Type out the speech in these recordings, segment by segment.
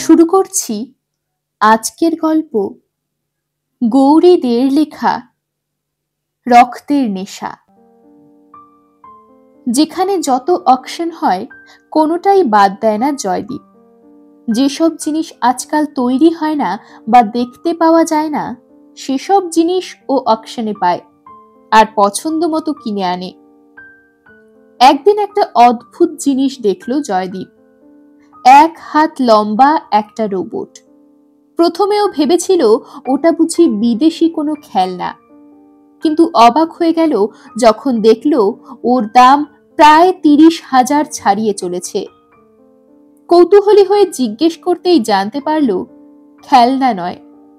শুরু করছি আজকের গল্প গৌরী দের লেখা রক্তের নেশা। যেখানে যত অকশন হয় কোনোটাই বাদ দেয় না জয়দীপ। যেসব জিনিস আজকাল তৈরি হয় না বা দেখতে পাওয়া যায় না সেসব জিনিস ও অকশনে পায় আর পছন্দ মতো কিনে আনে। একদিন একটা অদ্ভুত জিনিস দেখলো জয়দীপ। 1 হাত লম্বা একটা রোবট। প্রথমেও ভেবেছিল ওটা বুঝি বিদেশি কোনো খেলনা, কিন্তু অবাক হয়ে গেল যখন দেখলো ওর দাম প্রায় 30,000 ছাড়িয়ে চলেছে। কৌতূহলী হয়ে জিজ্ঞেস করতেই জানতে পারলো খেলনা নয়,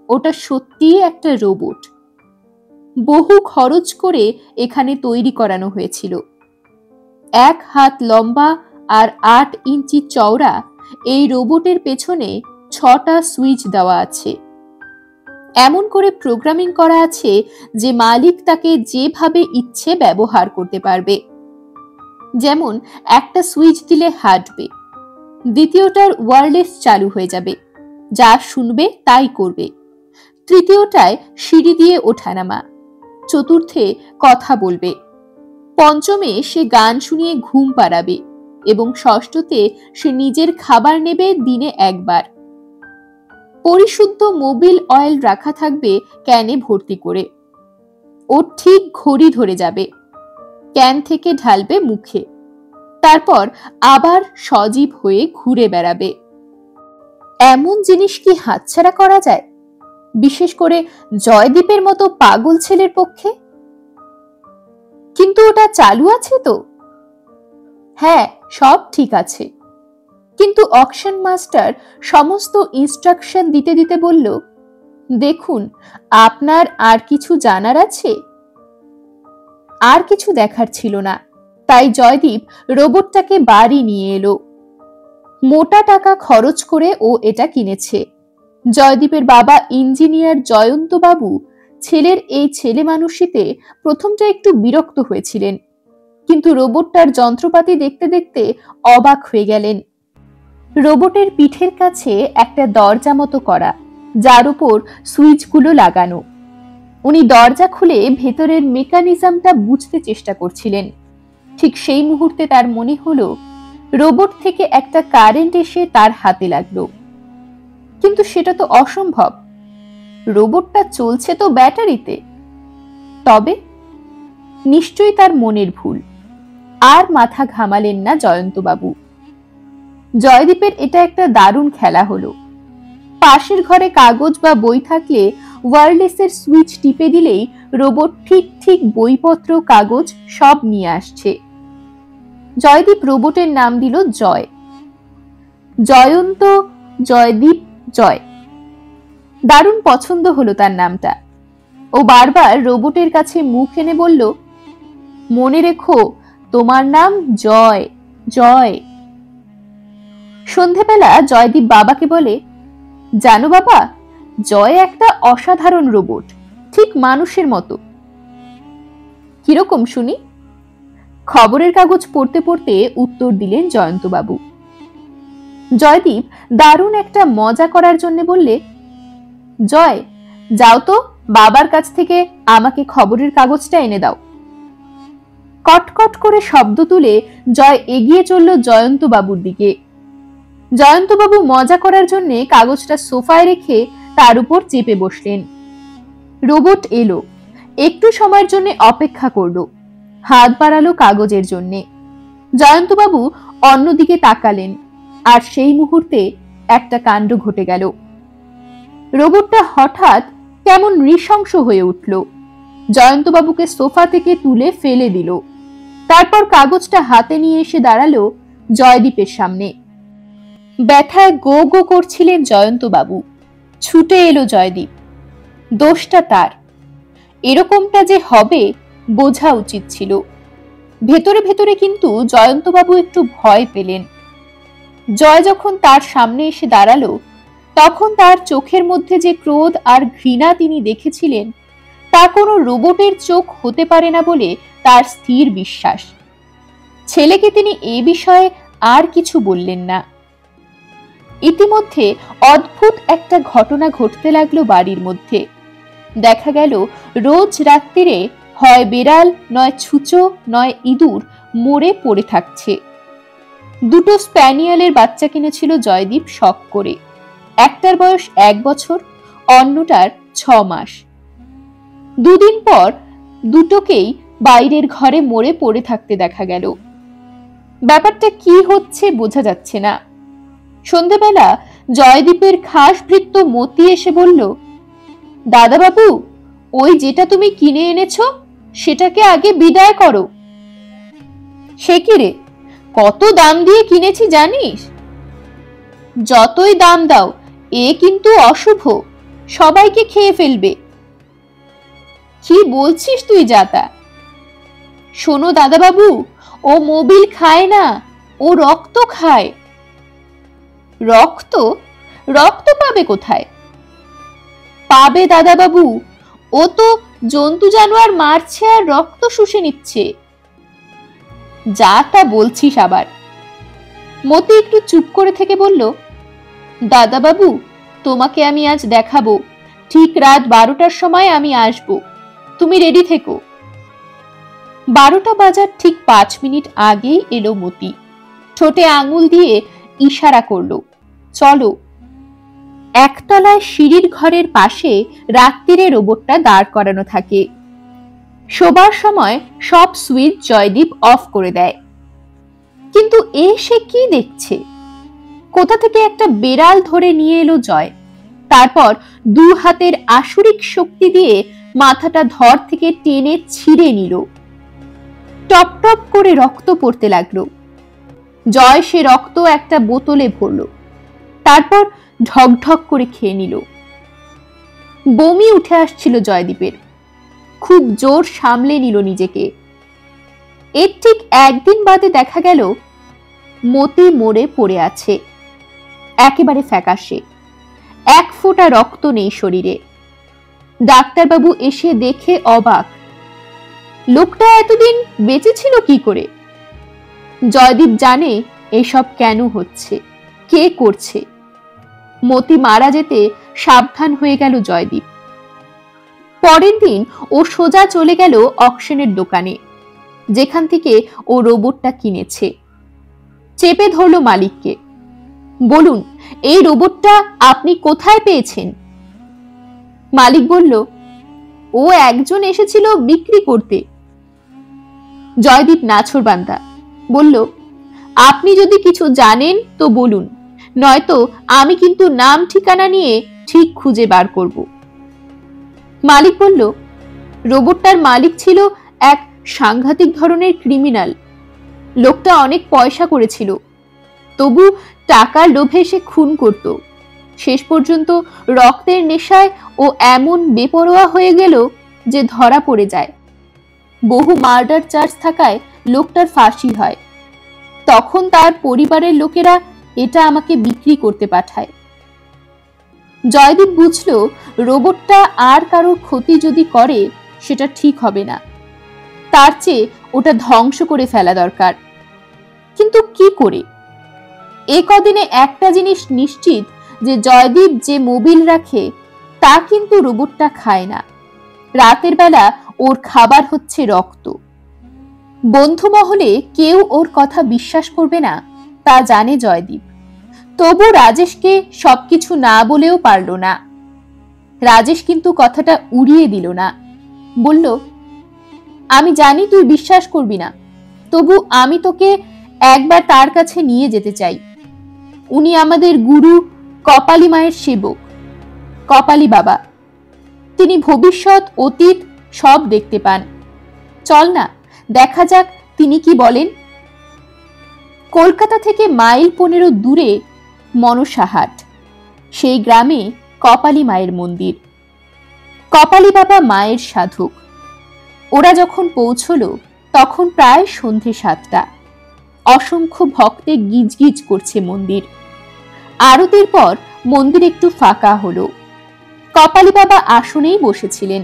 ওটা সত্যিই একটা রোবট। বহু খরচ করে এখানে তৈরি করানো হয়েছিল। 1 হাত লম্বা আর 8 ইঞ্চি চওড়া এই রোবটের পেছনে 6টা সুইচ দেওয়া আছে। এমন করে প্রোগ্রামিং করা আছে যে মালিক তাকে যেভাবে ইচ্ছে ব্যবহার করতে পারবে। যেমন একটা সুইচ দিলে হাঁটবে, দ্বিতীয়টার ওয়্যারলেস চালু হয়ে যাবে, যা শুনবে তাই করবে, তৃতীয়টায় সিঁড়ি দিয়ে ওঠানামা, চতুর্থে কথা বলবে, পঞ্চমে সে গান শুনিয়ে ঘুম পাড়াবে এবং ষষ্ঠতে সে নিজের খাবার নেবে দিনে একবার। পরিশুদ্ধ মোবিল অয়েল রাখা থাকবে ক্যানে ভর্তি করে। ও ঠিক ঘড়ি ধরে যাবে, ক্যান থেকে ঢালবে মুখে, তারপর আবার সজীব হয়ে ঘুরে বেড়াবে। এমন জিনিস কি হাতছাড়া করা যায়, বিশেষ করে জয়দীপের মতো পাগল ছেলের পক্ষে? কিন্তু ওটা চালু আছে তো? হ্যাঁ, সব ঠিক আছে। কিন্তু অকশন মাস্টার সমস্ত ইনস্ট্রাকশন দিতে দিতে বলল, দেখুন, আপনার আর কিছু জানার আছে? আর কিছু দেখার ছিল না, তাই জয়দীপ রোবটটাকে বাড়ি নিয়ে এলো। মোটা টাকা খরচ করে ও এটা কিনেছে। জয়দীপের বাবা ইঞ্জিনিয়ার জয়ন্ত বাবু ছেলের এই ছেলে মানুষিতে প্রথমটা একটু বিরক্ত হয়েছিলেন, কিন্তু রোবটটার যন্ত্রপাতি দেখতে দেখতে অবাক হয়ে গেলেন। রোবটের পিঠের কাছে একটা দরজা মতো করা, যার উপর সুইচগুলো লাগানো। উনি দরজা খুলে ভেতরের মেকানিজমটা বুঝতে চেষ্টা করছিলেন। ঠিক সেই মুহূর্তে তার মনে হলো রোবট থেকে একটা কারেন্ট এসে তার হাতে লাগলো। কিন্তু সেটা তো অসম্ভব, রোবটটা চলছে তো ব্যাটারিতে। তবে নিশ্চয়ই তার মনের ভুল। আর মাথা ঘামালেন না জয়ন্তবাবু। জয়দীপের এটা একটা দারুণ খেলা হলো। পাশের ঘরে কাগজ বা বই থাকলে ওয়্যারলেসের সুইচ টিপে দিলেই রোবট ঠিক ঠিক বইপত্র কাগজ সব নিয়ে আসছে। জয়দীপ রোবটের নাম দিল জয়। জয়ন্ত, জয়দীপ, জয়। দারুণ পছন্দ হলো তার নামটা। ও বারবার রোবটের কাছে মুখ এনে বলল, মনে রেখো, তোমার নাম জয়, জয়। সন্ধেবেলা জয়দীপ বাবাকে বলে, জানো বাবা, জয় একটা অসাধারণ রোবট, ঠিক মানুষের মতো। কিরকম শুনি? খবরের কাগজ পড়তে পড়তে উত্তর দিলেন জয়ন্তবাবু। জয়দীপ দারুণ একটা মজা করার জন্য বললে, জয়, যাও তো বাবার কাছ থেকে আমাকে খবরের কাগজটা এনে দাও। কটকট করে শব্দ তুলে জয় এগিয়ে চলল জয়ন্তবাবুর দিকে। জয়ন্তবাবু মজা করার জন্য কাগজটা সোফায় রেখে তার উপর চেপে বসলেন। রোবট এলো, একটু সময়ের জন্য অপেক্ষা করলো, হাত বাড়ালো কাগজের জন্য। জয়ন্তবাবু অন্যদিকে তাকালেন, আর সেই মুহূর্তে একটা কাণ্ড ঘটে গেল। রোবটটা হঠাৎ কেমন নৃশংস হয়ে উঠল, জয়ন্তবাবুকে সোফা থেকে তুলে ফেলে দিল। তারপর কাগজটা হাতে নিয়ে এসে দাঁড়ালো জয়দীপের সামনে। ব্যথায় গো গো করছিলেন জয়ন্তবাবু। ছুটে এলো জয়দীপ। দোষটা তার। এরকমটা যে হবে বোঝা উচিত ছিল। ভেতরে ভেতরে কিন্তু জয়ন্তবাবু একটু ভয় পেলেন। জয় যখন তার সামনে এসে দাঁড়ালো, তখন তার চোখের মধ্যে যে ক্রোধ আর ঘৃণা তিনি দেখেছিলেন, তা কোনো রোবটের চোখ হতে পারে না বলে তার স্থির বিশ্বাস। ছেলেকে তিনি এ বিষয়ে আর কিছু বললেন না। ইতিমধ্যে অদ্ভুত একটা ঘটনা ঘটতে লাগলো বাড়ির মধ্যে। দেখা গেল রোজ রাত্রিরে হয় বেড়াল, নয় ছুঁচো, নয় ইঁদুর মরে পড়ে থাকছে। দুটো স্প্যানিয়ালের বাচ্চা কিনেছিল জয়দীপ শখ করে। একটার বয়স 1 বছর, অন্যটার 6 মাস। দুদিন পর দুটোকেই বাইরের ঘরে মরে পড়ে থাকতে দেখা গেল। ব্যাপারটা কি হচ্ছে বোঝা যাচ্ছে না। সন্ধ্যেবেলা জয়দীপের খাস ভৃত্য মতি এসে বলল, দাদা বাবু, ওই যেটা তুমি কিনে এনেছো সেটাকে আগে বিদায় করো। সে কি রে, কত দাম দিয়ে কিনেছি জানিস? যতই দাম দাও, এ কিন্তু অশুভ, সবাইকে খেয়ে ফেলবে। কি বলছিস তুই জাতা? শোনো দাদা বাবু, ও মোবিল খায় না, ও রক্ত খায়। রক্ত? রক্ত পাবে কোথায়? পাবে দাদা বাবু, ও তো জন্তু জানোয়ার মারছে আর রক্ত শুষে নিচ্ছে। যা তা বলছিস আবার। মতি একটু চুপ করে থেকে বলল, দাদা বাবু, তোমাকে আমি আজ দেখাবো। ঠিক রাত 12টার সময় আমি আসব, তুমি রেডি থেকো। 12টা বাজার ঠিক 5 মিনিট আগেই এলো মতি। ঠোঁটে আঙুল দিয়ে ইশারা করলো, চলো। একতলায় সিঁড়ির ঘরের পাশে রাত্রিরে রোবটটা দাঁড় করানো থাকে। শোবার সময় সব সুইচ জয়দীপ অফ করে দেয়। কিন্তু সে কি দেখছে? কোথা থেকে একটা বেড়াল ধরে নিয়ে এলো জয়। তারপর 2 হাতের আসুরিক শক্তি দিয়ে মাথাটা ধর থেকে টেনে ছিঁড়ে নিল। টপ টপ করে রক্ত পড়তে লাগলো। জয় সে রক্ত একটা বোতলে ভরল, তারপর ঢকঢক করে খেয়ে নিল। বমি উঠে আসছিল জয়দীপের। খুব জোর সামলে নিল নিজেকে। এর ঠিক একদিন বাদে দেখা গেল মতি মরে পড়ে আছে, একেবারে ফ্যাকাশে। 1 ফোঁটা রক্ত নেই শরীরে। ডাক্তারবাবু এসে দেখে অবাক, লোকটা এতদিন বেঁচে ছিল কি করে? জয়দীপ জানে এসব কেন হচ্ছে, কে করছে। মতি মারা যেতে সাবধান হয়ে গেল জয়দীপ। পরের দিন ও সোজা চলে গেল অকশনের দোকানে, যেখান থেকে ও রোবটটা কিনেছে। চেপে ধরল মালিককে, বলুন, এই রোবটটা আপনি কোথায় পেয়েছেন? মালিক বলল, ও একজন এসেছিল বিক্রি করতে। জয়দীপ নাছোড়বান্দা বলল, আপনি যদি কিছু জানেন তো বলুন, নয়তো আমি কিন্তু নাম ঠিকানা নিয়ে ঠিক খুঁজে বার করব। মালিক বলল, রোবটটার মালিক ছিল এক সাংঘাতিক ধরনের ক্রিমিনাল। লোকটা অনেক পয়সা করেছিল, তবু টাকার লোভে সে খুন করত। শেষ পর্যন্ত রক্তের নেশায় ও এমন বেপরোয়া হয়ে গেল যে ধরা পড়ে যায়। বহু মার্ডার চার্জ থাকায় লোকটার ফাঁসি হয়। তখন তার পরিবারের লোকেরা এটা আমাকে বিক্রি করতে পাঠায়। জয়দীপ বুঝল রোবটটা আর কারোর ক্ষতি যদি করে সেটা ঠিক হবে না, তার চেয়ে ওটা ধ্বংস করে ফেলা দরকার। কিন্তু কি করে? এ কদিনে একটা জিনিস নিশ্চিত, যে জয়দীপ যে মোবিল রাখে তা কিন্তু রোবটটা খায় না। রাতের বেলা ওর খাবার হচ্ছে রক্ত। বন্ধু মহলে কেউ ওর কথা বিশ্বাস করবে না তা জানে জয়দীপ। তবু রাজেশকে সবকিছু না বলেও পারল না। রাজেশ কিন্তু কথাটা উড়িয়ে দিল না, বলল, আমি জানি তুই বিশ্বাস করবি না, তবু আমি তোকে একবার তার কাছে নিয়ে যেতে চাই। উনি আমাদের গুরু কপালী মায়ের সেবক, কপালী বাবা। তিনি ভবিষ্যৎ অতীত সব দেখতে পান। চল না, দেখা যাক তিনি কি বলেন। কলকাতা থেকে মাইল 15 দূরে মনসাহাট, সেই গ্রামে কপালী মায়ের মন্দির। কপালী বাবা মায়ের সাধক। ওরা যখন পৌঁছল তখন প্রায় সন্ধে 7টা। অসংখ্য ভক্তে গিজগিজ করছে মন্দির। আরতির পর মন্দির একটু ফাঁকা হলো। কপালী বাবা আসনেই বসেছিলেন।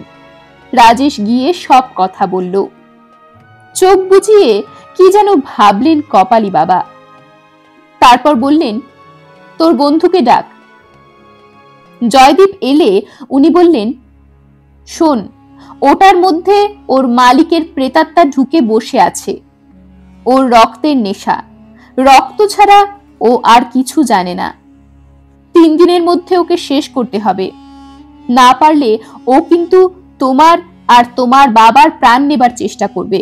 রাজেশ গিয়ে সব কথা বলল। চোখ বুজিয়ে কি যেন ভাবলেন কপালী বাবা। তারপর বললেন, তোর বন্ধুকে ডাক। জয়দীপ এলে উনি বললেন, শোন, ওটার মধ্যে ওর মালিকের প্রেতাত্মা ঢুকে বসে আছে। ওর রক্তের নেশা, রক্ত ছাড়া ও আর কিছু জানে না। 3 দিনের মধ্যে ওকে শেষ করতে হবে, না পারলে ও কিন্তু তোমার আর তোমার বাবার প্রাণ নেবার চেষ্টা করবে।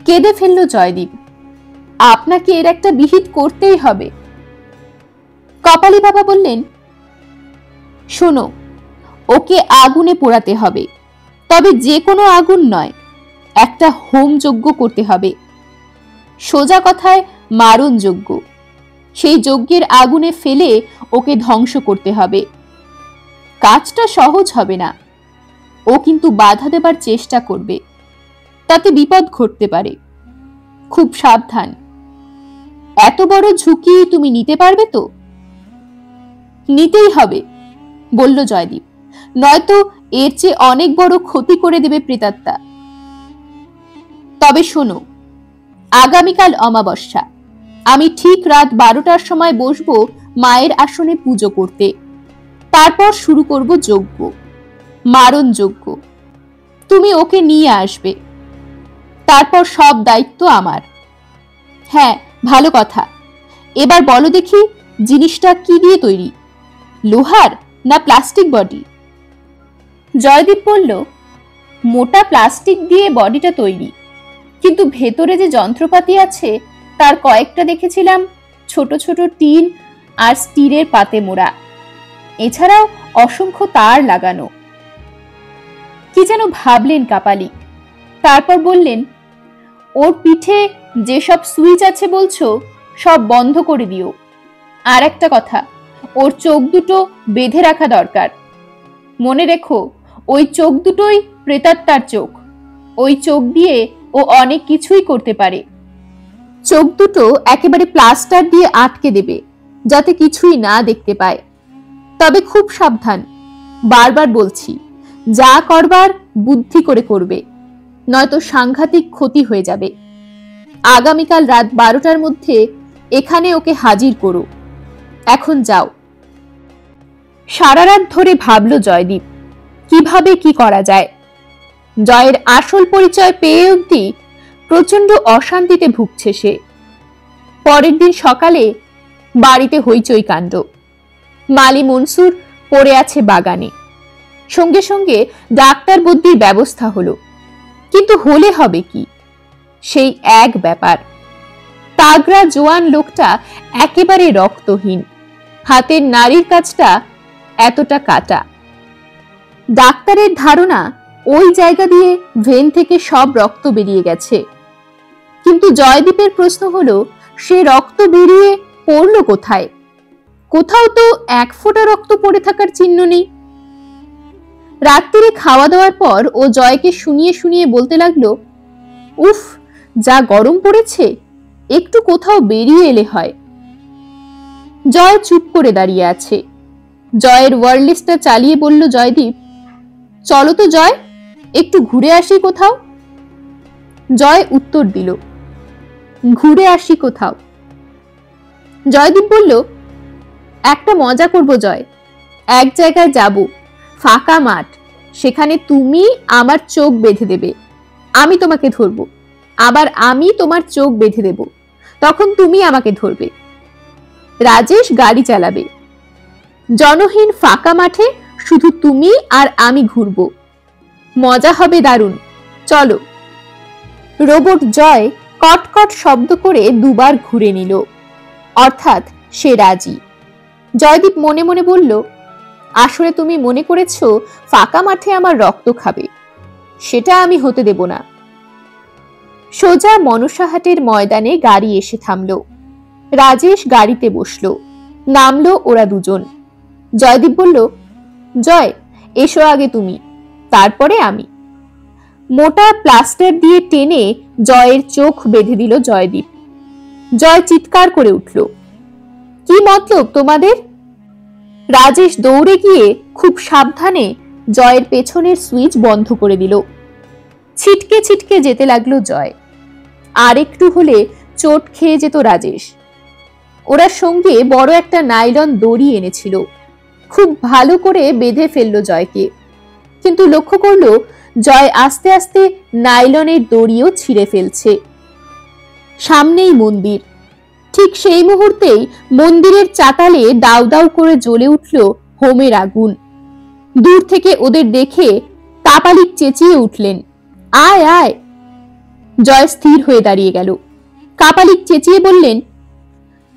কেঁদে ফেলল জয়দীপ। আপনাকে এর একটা বিহিত করতেই হবে। কপালী বাবা বললেন, শোনো, ওকে আগুনে পোড়াতে হবে, তবে যে কোনো আগুন নয়, একটা হোম যজ্ঞ করতে হবে। সোজা কথায় মারণ যজ্ঞ। সেই যজ্ঞের আগুনে ফেলে ওকে ধ্বংস করতে হবে। কাজটা সহজ হবে না, ও কিন্তু বাধা দেবার চেষ্টা করবে, তাতে বিপদ ঘটতে পারে। খুব সাবধান। এত বড় ঝুঁকি তুমি নিতে পারবে তো? নিতেই হবে, বলল জয়দীপ, নয়তো এর চেয়ে অনেক বড় ক্ষতি করে দেবে প্রেতাত্মা। তবে শোনো, আগামীকাল অমাবস্যা, আমি ঠিক রাত 12টার সময় বসবো মায়ের আসনে পুজো করতে। তারপর শুরু করব যজ্ঞ, মারণ যজ্ঞ। তুমি ওকে নিয়ে আসবে, তারপর সব দায়িত্ব আমার। হ্যাঁ, ভালো কথা। এবার বলো দেখি, জিনিসটা কি দিয়ে তৈরি, লোহার না প্লাস্টিক বডি? জয়দীপ বলল, মোটা প্লাস্টিক দিয়ে বডিটা তৈরি, কিন্তু ভেতরে যে যন্ত্রপাতি আছে তার কয়েকটা দেখেছিলাম ছোট ছোট টিন আর স্টিলের পাতে মোড়া। এছাড়াও অসংখ্য তার লাগানো। কি যেন ভাবলেন কাপালি, তারপর বললেন, ওর পিঠে যেসব সুইচ আছে বলছো সব বন্ধ করে দিও। আর একটা কথা, ওর চোখ দুটো বেঁধে রাখা দরকার। মনে রেখো, ওই চোখ দুটোই প্রেতাত্মার চোখ। ওই চোখ দিয়ে ও অনেক কিছুই করতে পারে। চোখ দুটো একেবারে প্লাস্টার দিয়ে আটকে দেবে, যাতে কিছুই না দেখতে পায়। তবে খুব সাবধান, বারবার বলছি, যা করবার বুদ্ধি করে করবে, নয়তো সাংঘাতিক ক্ষতি হয়ে যাবে। আগামীকাল রাত 12টার মধ্যে এখানে ওকে হাজির করো। এখন যাও। সারা রাত ধরে ভাবল জয়দীপ, কিভাবে কি করা যায়। জয়ের আসল পরিচয় পেয়ে অবধি প্রচন্ড অশান্তিতে ভুগছে সে। পরের দিন সকালে বাড়িতে হইচই কাণ্ড। মালি মনসুর পড়ে আছে বাগানে। সঙ্গে সঙ্গে ডাক্তার বদ্যির ব্যবস্থা হলো, কিন্তু হলে হবে কি? সেই এক ব্যাপার। তাগড়া জোয়ান লোকটা একেবারে রক্তহীন, হাতের নাড়ির কাছটা এতটা কাটা। ডাক্তারের ধারণা ওই জায়গা দিয়ে ভেন থেকে সব রক্ত বেরিয়ে গেছে। কিন্তু জয়দীপের প্রশ্ন হলো, সে রক্ত বেরিয়ে পড়লো কোথায়? কোথাও তো 1 ফোঁটা রক্ত পড়ে থাকার চিহ্ন নেই। রাত্রিরে খাওয়া দাওয়ার পর ও জয়কে শুনিয়ে শুনিয়ে বলতে লাগলো, উফ, যা গরম পড়েছে, একটু কোথাও বেরিয়ে এলে হয়। জয় চুপ করে দাঁড়িয়ে আছে। জয়ের ওয়ারলেসটা চালিয়ে বলল জয়দীপ, চলো তো জয়, একটু ঘুরে আসি কোথাও। জয় উত্তর দিল, ঘুরে আসি কোথাও? জয়দীপ বলল, একটা মজা করব জয়। এক জায়গায় যাব, ফাঁকা মাঠ, সেখানে তুমি আমার চোখ বেঁধে দেবে, আমি তোমাকে ধরবো, আবার আমি তোমার চোখ বেঁধে দেব, তখন তুমি আমাকে ধরবে। রাজেশ গাড়ি চালাবে। জনহীন ফাঁকা মাঠে শুধু তুমি আর আমি ঘুরবো, মজা হবে দারুণ, চলো। রোবট জয় কটকট শব্দ করে 2 বার ঘুরে নিল, অর্থাৎ সে রাজি। জয়দীপ মনে মনে বলল, আসলে তুমি মনে করেছো ফাঁকা মাঠে আমার রক্ত খাবে, সেটা আমি হতে দেব না। সোজা মনসাহাটের ময়দানে গাড়ি এসে থামলো। রাজেশ গাড়িতে বসলো, নামলো ওরা দুজন। জয়দীপ বলল, জয়, এসো আগে তুমি, তারপরে আমি। মোটা প্লাস্টার দিয়ে টেনে জয়ের চোখ বেঁধে দিল জয়দীপ। জয় চিৎকার করে উঠল, কি মতলব তোমাদের? রাজেশ দৌড়ে গিয়ে খুব সাবধানে জয়ের পেছনের সুইচ বন্ধ করে দিল। ছিটকে ছিটকে যেতে লাগলো জয়। আর একটু হলে চোট খেয়ে যেত রাজেশ। ওরা সঙ্গে বড় একটা নাইলন দড়ি এনেছিল। খুব ভালো করে বেঁধে ফেললো জয়কে, কিন্তু লক্ষ্য করলো জয় আস্তে আস্তে নাইলনের দড়িও ছিঁড়ে ফেলছে। সামনেই মন্দির। ঠিক সেই মুহূর্তেই মন্দিরের চাতালে দাউ দাউ করে জ্বলে উঠল হোমের আগুন। দূর থেকে ওদের দেখে কাপালিক চেঁচিয়ে উঠলেন, আয় আয়। জয় স্থির হয়ে দাঁড়িয়ে গেল। কাপালিক চেঁচিয়ে বললেন,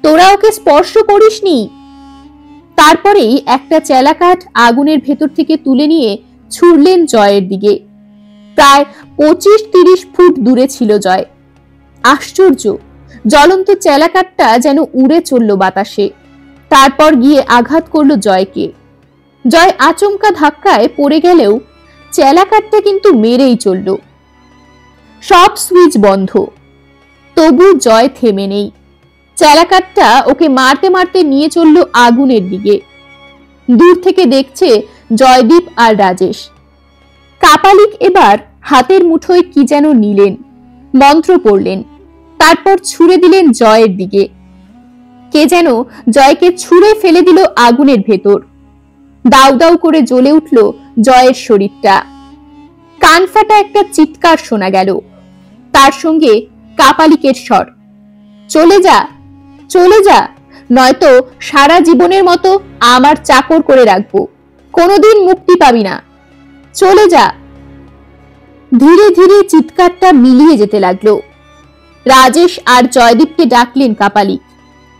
তোরা ওকে স্পর্শ করিসনি। তারপরেই একটা চেলাকাঠ আগুনের ভেতর থেকে তুলে নিয়ে ছুড়লেন জয়ের দিকে। প্রায় 25-30 ফুট দূরে ছিল জয়। আশ্চর্য, জ্বলন্ত চেলাকাঠটা যেন উড়ে চলল বাতাসে, তারপর গিয়ে আঘাত করলো জয়কে। জয় আচমকা ধাক্কায় পড়ে গেলেও চেলাকাঠটা কিন্তু মেরেই চলল। সব সুইচ বন্ধ, তবু জয় থেমে নেই। চেলাকাঠটা ওকে মারতে মারতে নিয়ে চলল আগুনের দিকে। দূর থেকে দেখছে জয়দীপ আর রাজেশ। কাপালিক এবার হাতের মুঠোয় কি যেন নিলেন, মন্ত্র পড়লেন, তারপর ছুঁড়ে দিলেন জয়ের দিকে। কে যেন জয়কে ছুঁড়ে ফেলে দিল আগুনের ভেতর। দাউ দাউ করে জ্বলে উঠল জয়ের শরীরটা। কান ফাটা একটা চিৎকার শোনা গেল, তার সঙ্গে কাপালিকের স্বর, চলে যা, চলে যা, নয়তো সারা জীবনের মতো আমার চাকর করে রাখবো, কোনোদিন মুক্তি পাবি না, চলে যা। ধীরে ধীরে চিৎকারটা মিলিয়ে যেতে লাগলো। রাজেশ আর জয়দীপকে ডাকলেন কাপালিক।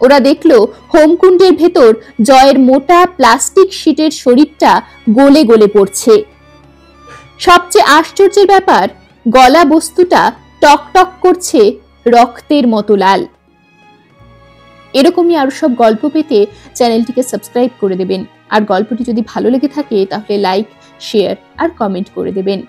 ওরা দেখলো হোমকুণ্ডের ভেতর জয়ের মোটা প্লাস্টিক শীটের শরীরটা গলে গলে পড়ছে। সবচেয়ে আশ্চর্যের ব্যাপার, গলা বস্তুটা টক টক করছে রক্তের মতো লাল। এরকমই আরো সব গল্প পেতে চ্যানেলটিকে সাবস্ক্রাইব করে দেবেন। আর গল্পটি যদি ভালো লেগে থাকে তাহলে লাইক, শেয়ার আর কমেন্ট করে দেবেন।